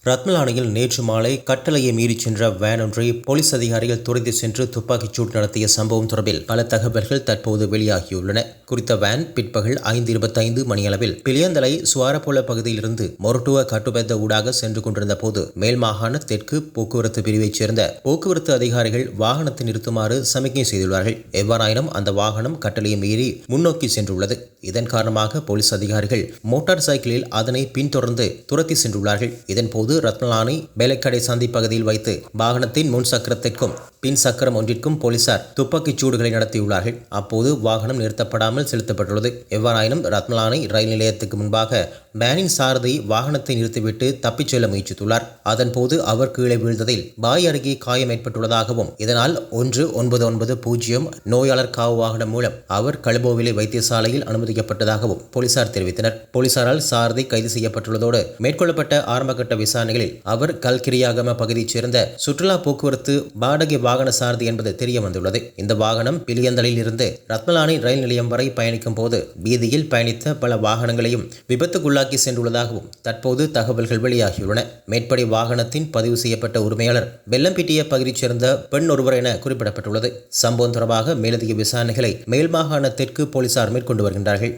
ரத்மலானையில் நேற்று மாலை கட்டளையை மீறிச் சென்ற வேன் ஒன்றை போலீஸ் அதிகாரிகள் துரத்தி சென்று துப்பாக்கிச் சூடு நடத்திய சம்பவம் தொடர்பில் பல தகவல்கள் தற்போது வெளியாகியுள்ளன. குறித்த வேன் பிற்பகல் 5:25 மணியளவில் பிளியந்தலை சுவாரப்பொல பகுதியிலிருந்து மொரட்டுவ கட்டுபெத்த ஊடாக சென்று கொண்டிருந்த போது மேல் மாகாண தெற்கு போக்குவரத்து பிரிவைச் சேர்ந்த போக்குவரத்து அதிகாரிகள் வாகனத்தை நிறுத்துமாறு சமிக்ஞை செய்துள்ளார்கள். எவ்வாறாயினும் அந்த வாகனம் கட்டளையை மீறி முன்னோக்கி சென்றுள்ளது. இதன் காரணமாக போலீஸ் அதிகாரிகள் மோட்டார் சைக்கிளில் அதனை பின்தொடர்ந்து துரத்தி சென்றுள்ளார்கள். இதன்போது ரத்மலானை பேலைக்கடை சந்தி பகுதியில் வைத்து வாகனத்தின் முன் சக்கரத்திற்கும் பின் சக்கரம் ஒன்றிற்கும் போலீசார் துப்பாக்கிச் சூடுகளை நடத்தியுள்ளார்கள். அப்போது வாகனம் நிறுத்தப்படாமல் செலுத்தப்பட்டுள்ளது. எவ்வாறாயினும் ரத்மலானை ரயில் நிலையத்துக்கு முன்பாக வேனின் சாரதி வாகனத்தை நிறுத்திவிட்டு தப்பிச் செல்ல முயற்சித்துள்ளார். அதன்போது அவர் கீழே வீழ்ந்ததில் வாய் அருகே காயம் ஏற்பட்டுள்ளதாகவும் இதனால் 1990 நோயாளர் காவு வாகனம் மூலம் அவர் கழுபோவிலை வைத்தியசாலையில் அனுமதிக்கப்பட்டதாகவும் போலீசார் தெரிவித்தனர். போலீசாரால் சாரதி கைது செய்யப்பட்டுள்ளதோடு மேற்கொள்ளப்பட்ட ஆரம்பகட்ட விசாரணைகளில் அவர் கல்கிரியாகம பகுதியைச் சேர்ந்த சுற்றுலா போக்குவரத்து வாடகை வாகன சாரதி என்பது தெரிய வந்துள்ளது. இந்த வாகனம் பிளியந்தலில் இருந்து ரத்மலானை ரயில் நிலையம் வரை பயணிக்கும் போது வீதியில் பயணித்த பல வாகனங்களையும் விபத்துக்குள்ளாக்கி சென்றுள்ளதாகவும் தற்போது தகவல்கள் வெளியாகியுள்ளன. மேற்படி வாகனத்தின் பதிவு செய்யப்பட்ட உரிமையாளர் வெள்ளம்பிட்டிய பகுதியைச் சேர்ந்த பெண் ஒருவர் என குறிப்பிடப்பட்டுள்ளது. சம்பவம் தொடர்பாக மேலதிக விசாரணைகளை மேல் மாகாண தெற்கு போலீசார் மேற்கொண்டு வருகின்றார்கள்.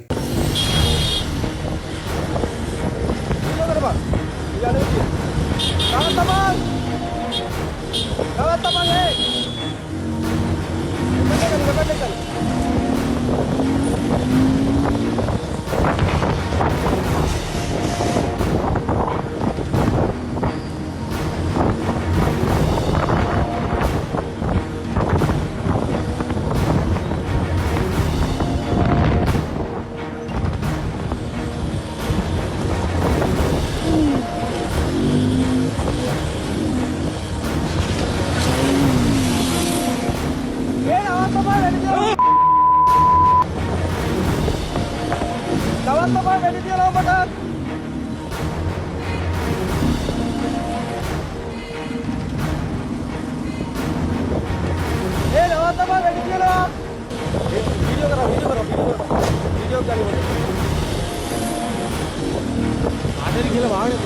Teman-teman, ready dia lompat. Lewat teman, ready dia lewat. Video kali ini. Ada di gila banget.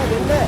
Ada.